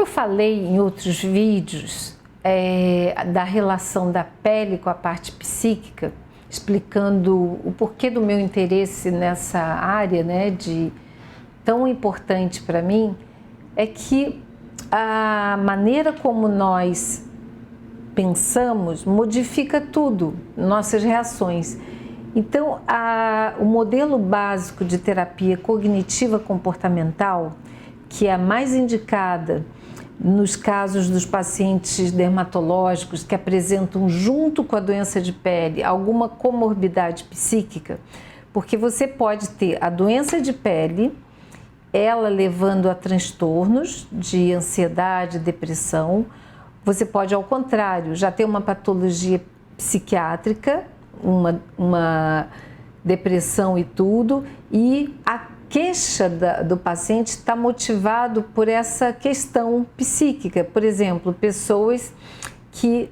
eu falei em outros vídeos da relação da pele com a parte psíquica, explicando o porquê do meu interesse nessa área, né, tão importante para mim, é que a maneira como nós pensamos modifica tudo, nossas reações. Então, o modelo básico de terapia cognitiva comportamental, que é a mais indicada nos casos dos pacientes dermatológicos que apresentam, junto com a doença de pele, alguma comorbidade psíquica, porque você pode ter a doença de pele, ela levando a transtornos de ansiedade, depressão. Você pode, ao contrário, já ter uma patologia psiquiátrica, uma depressão e tudo, e a queixa do paciente está motivado por essa questão psíquica. Por exemplo, pessoas que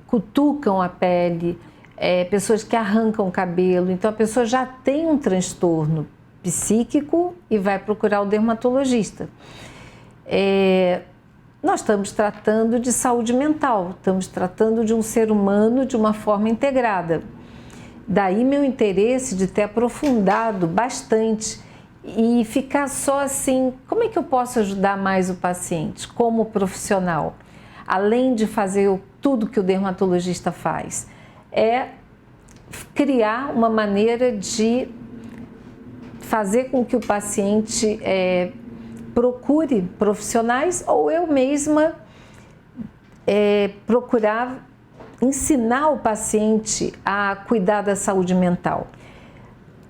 cutucam a pele, pessoas que arrancam o cabelo. Então a pessoa já tem um transtorno psíquico e vai procurar o dermatologista. Nós estamos tratando de saúde mental, estamos tratando de um ser humano de uma forma integrada. Daí meu interesse de ter aprofundado bastante e ficar só assim, como é que eu posso ajudar mais o paciente como profissional? Além de fazer tudo que o dermatologista faz, é criar uma maneira de fazer com que o paciente procure profissionais ou eu mesma procurar ensinar o paciente a cuidar da saúde mental.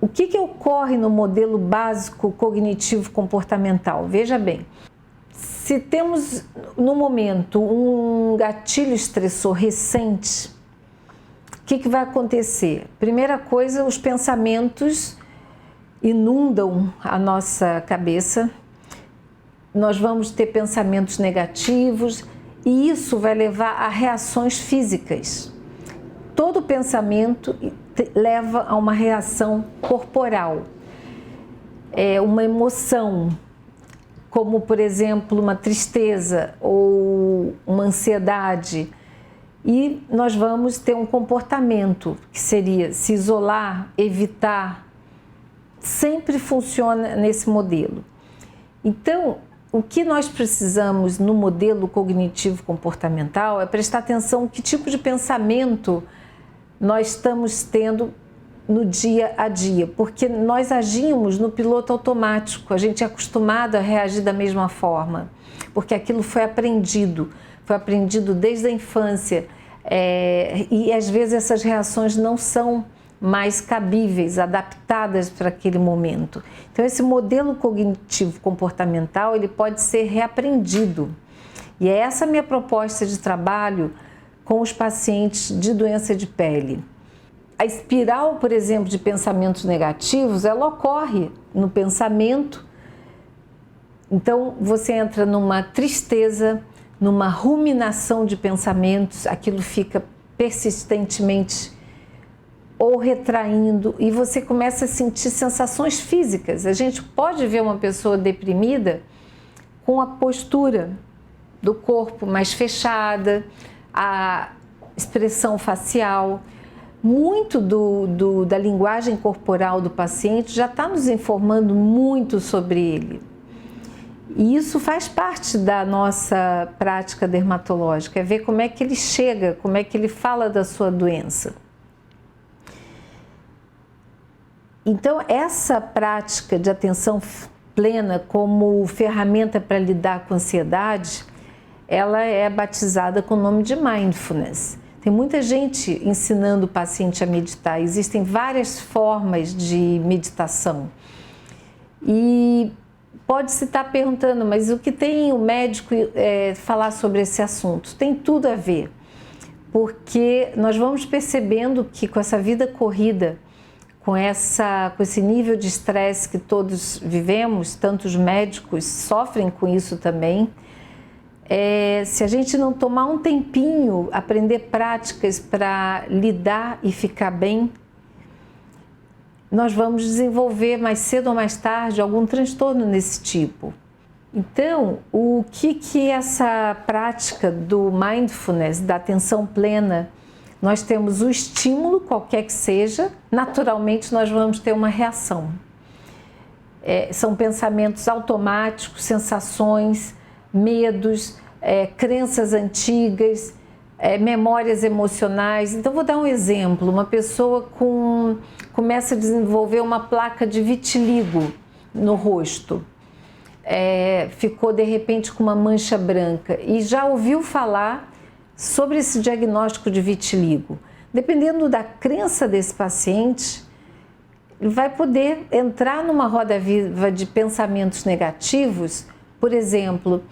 O que ocorre no modelo básico cognitivo comportamental? Veja bem, se temos no momento um gatilho estressor recente, o que vai acontecer? Primeira coisa, os pensamentos inundam a nossa cabeça, nós vamos ter pensamentos negativos e isso vai levar a reações físicas. Todo pensamento leva a uma reação corporal, uma emoção, como por exemplo uma tristeza ou uma ansiedade, e nós vamos ter um comportamento que seria se isolar, evitar, sempre funciona nesse modelo. Então, o que nós precisamos no modelo cognitivo comportamental é prestar atenção que tipo de pensamento nós estamos tendo no dia a dia, porque nós agimos no piloto automático, a gente é acostumado a reagir da mesma forma, porque aquilo foi aprendido desde a infância, e às vezes essas reações não são mais cabíveis, adaptadas para aquele momento. Então esse modelo cognitivo comportamental, ele pode ser reaprendido. E é essa a minha proposta de trabalho com os pacientes de doença de pele. A espiral, por exemplo, de pensamentos negativos, ela ocorre no pensamento. Então você entra numa tristeza, numa ruminação de pensamentos, aquilo fica persistentemente ou retraindo, e você começa a sentir sensações físicas. A gente pode ver uma pessoa deprimida com a postura do corpo mais fechada, a expressão facial. Muito da linguagem corporal do paciente já está nos informando muito sobre ele. E isso faz parte da nossa prática dermatológica, é ver como é que ele chega, como é que ele fala da sua doença. Então, essa prática de atenção plena como ferramenta para lidar com a ansiedade, ela é batizada com o nome de Mindfulness. Tem muita gente ensinando o paciente a meditar, existem várias formas de meditação. E pode-se estar perguntando, mas o que tem o médico falar sobre esse assunto? Tem tudo a ver, porque nós vamos percebendo que com essa vida corrida, com esse nível de estresse que todos vivemos, tantos médicos sofrem com isso também, se a gente não tomar um tempinho, aprender práticas para lidar e ficar bem, nós vamos desenvolver mais cedo ou mais tarde algum transtorno nesse tipo. Então, o que essa prática do mindfulness, da atenção plena, nós temos o estímulo, qualquer que seja, naturalmente nós vamos ter uma reação. São pensamentos automáticos, sensações, medos, crenças antigas, memórias emocionais. Então, vou dar um exemplo. Uma pessoa começa a desenvolver uma placa de vitiligo no rosto. Ficou, de repente, com uma mancha branca e já ouviu falar sobre esse diagnóstico de vitiligo. Dependendo da crença desse paciente, ele vai poder entrar numa roda viva de pensamentos negativos, por exemplo,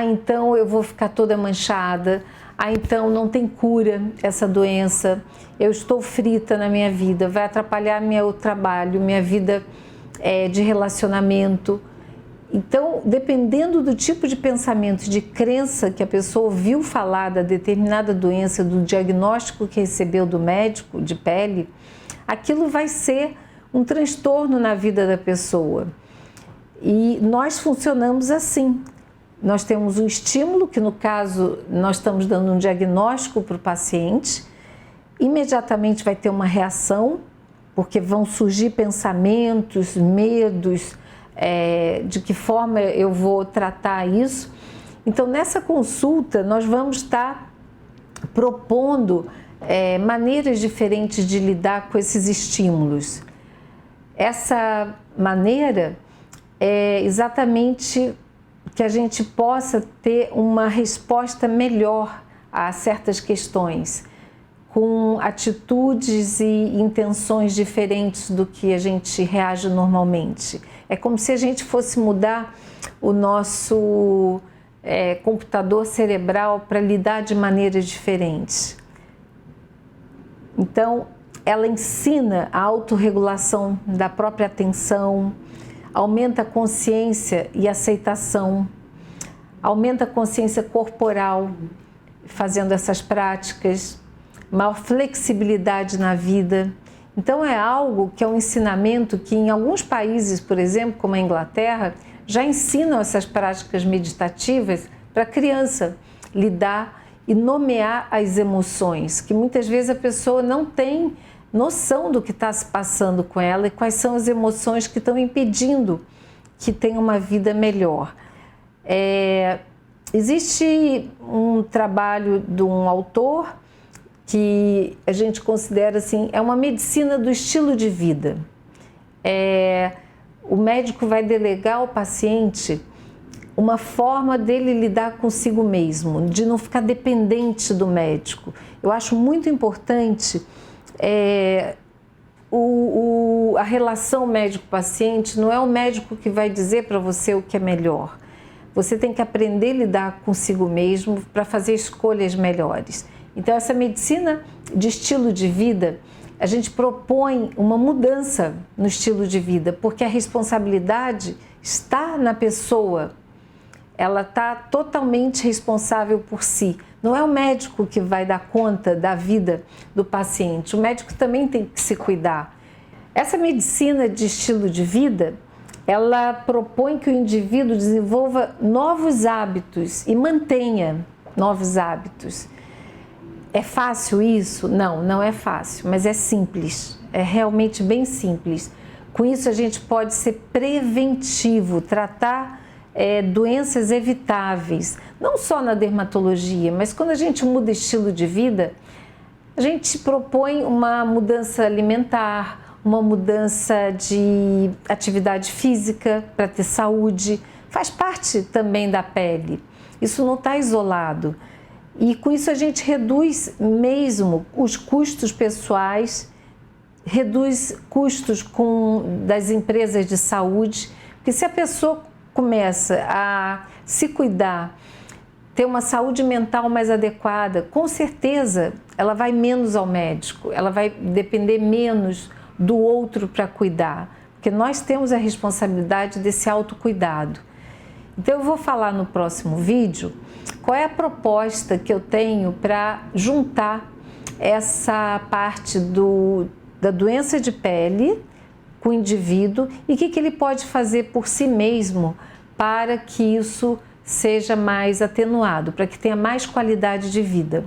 então eu vou ficar toda manchada, então não tem cura essa doença, eu estou frita na minha vida, vai atrapalhar meu trabalho, minha vida de relacionamento. Então, dependendo do tipo de pensamento, de crença que a pessoa ouviu falar da determinada doença, do diagnóstico que recebeu do médico de pele, aquilo vai ser um transtorno na vida da pessoa. E nós funcionamos assim. Nós temos um estímulo, que no caso nós estamos dando um diagnóstico para o paciente, imediatamente vai ter uma reação, porque vão surgir pensamentos, medos, de que forma eu vou tratar isso. Então, nessa consulta, nós vamos estar propondo maneiras diferentes de lidar com esses estímulos. Essa maneira é exatamente que a gente possa ter uma resposta melhor a certas questões, com atitudes e intenções diferentes do que a gente reage normalmente. É como se a gente fosse mudar o nosso computador cerebral para lidar de maneiras diferentes. Então, ela ensina a autorregulação da própria atenção, aumenta a consciência e aceitação, aumenta a consciência corporal, fazendo essas práticas, maior flexibilidade na vida. Então, é algo que é um ensinamento que em alguns países, por exemplo, como a Inglaterra, já ensinam essas práticas meditativas para a criança lidar e nomear as emoções, que muitas vezes a pessoa não tem noção do que está se passando com ela e quais são as emoções que estão impedindo que tenha uma vida melhor. Existe um trabalho de um autor que a gente considera assim, é uma medicina do estilo de vida. O médico vai delegar ao paciente uma forma dele lidar consigo mesmo, de não ficar dependente do médico. Eu acho muito importante a relação médico-paciente. Não é o médico que vai dizer para você o que é melhor. Você tem que aprender a lidar consigo mesmo para fazer escolhas melhores. Então, essa medicina de estilo de vida, a gente propõe uma mudança no estilo de vida, porque a responsabilidade está na pessoa. Ela está totalmente responsável por si. Não é o médico que vai dar conta da vida do paciente. O médico também tem que se cuidar. Essa medicina de estilo de vida, ela propõe que o indivíduo desenvolva novos hábitos e mantenha novos hábitos. É fácil isso? Não, não é fácil, mas é simples. É realmente bem simples. Com isso, a gente pode ser preventivo, tratar doenças evitáveis, não só na dermatologia, mas quando a gente muda estilo de vida, a gente propõe uma mudança alimentar, uma mudança de atividade física para ter saúde, faz parte também da pele, isso não está isolado. E com isso a gente reduz mesmo os custos pessoais, reduz custos das empresas de saúde, porque se a pessoa começa a se cuidar, ter uma saúde mental mais adequada, com certeza ela vai menos ao médico, ela vai depender menos do outro para cuidar, porque nós temos a responsabilidade desse autocuidado. Então eu vou falar no próximo vídeo qual é a proposta que eu tenho para juntar essa parte da doença de pele com o indivíduo e o que ele pode fazer por si mesmo para que isso seja mais atenuado, para que tenha mais qualidade de vida.